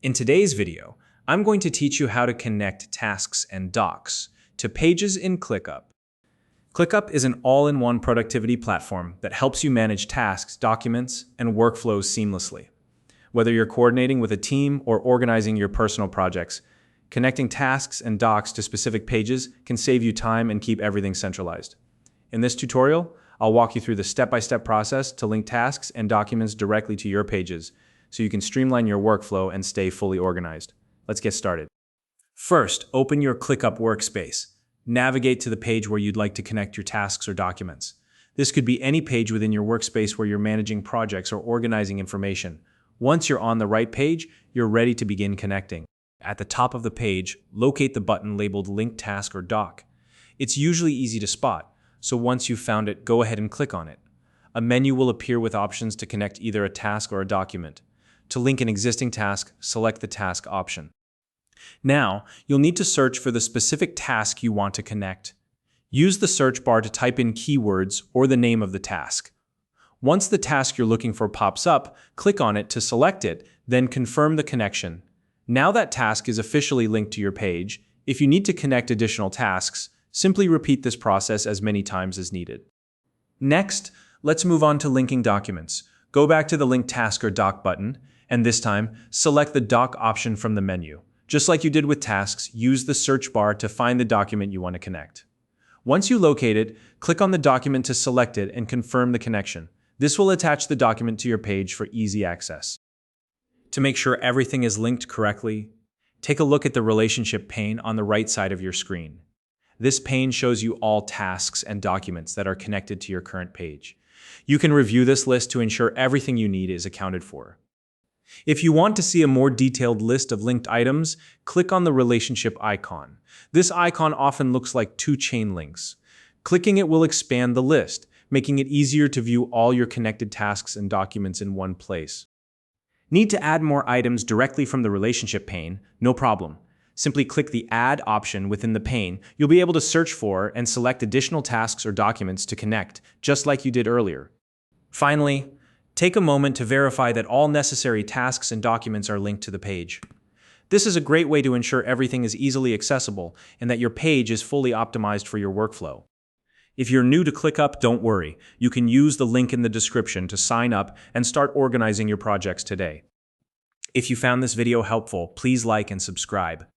In today's video, I'm going to teach you how to connect tasks and docs to pages in ClickUp. ClickUp is an all-in-one productivity platform that helps you manage tasks, documents, and workflows seamlessly. Whether you're coordinating with a team or organizing your personal projects, connecting tasks and docs to specific pages can save you time and keep everything centralized. In this tutorial, I'll walk you through the step-by-step process to link tasks and documents directly to your pages, so you can streamline your workflow and stay fully organized. Let's get started. First, open your ClickUp Workspace. Navigate to the page where you'd like to connect your tasks or documents. This could be any page within your workspace where you're managing projects or organizing information. Once you're on the right page, you're ready to begin connecting. At the top of the page, locate the button labeled Link Task or Doc. It's usually easy to spot, so once you've found it, go ahead and click on it. A menu will appear with options to connect either a task or a document. To link an existing task, select the task option. Now, you'll need to search for the specific task you want to connect. Use the search bar to type in keywords or the name of the task. Once the task you're looking for pops up, click on it to select it, then confirm the connection. Now that task is officially linked to your page. If you need to connect additional tasks, simply repeat this process as many times as needed. Next, let's move on to linking documents. Go back to the Link Task or Doc button, and this time, select the Doc option from the menu. Just like you did with tasks, use the search bar to find the document you want to connect. Once you locate it, click on the document to select it and confirm the connection. This will attach the document to your page for easy access. To make sure everything is linked correctly, take a look at the relationship pane on the right side of your screen. This pane shows you all tasks and documents that are connected to your current page. You can review this list to ensure everything you need is accounted for. If you want to see a more detailed list of linked items, click on the relationship icon. This icon often looks like two chain links. Clicking it will expand the list, making it easier to view all your connected tasks and documents in one place. Need to add more items directly from the relationship pane? No problem. Simply click the Add option within the pane. You'll be able to search for and select additional tasks or documents to connect, just like you did earlier. Finally, take a moment to verify that all necessary tasks and documents are linked to the page. This is a great way to ensure everything is easily accessible and that your page is fully optimized for your workflow. If you're new to ClickUp, don't worry. You can use the link in the description to sign up and start organizing your projects today. If you found this video helpful, please like and subscribe.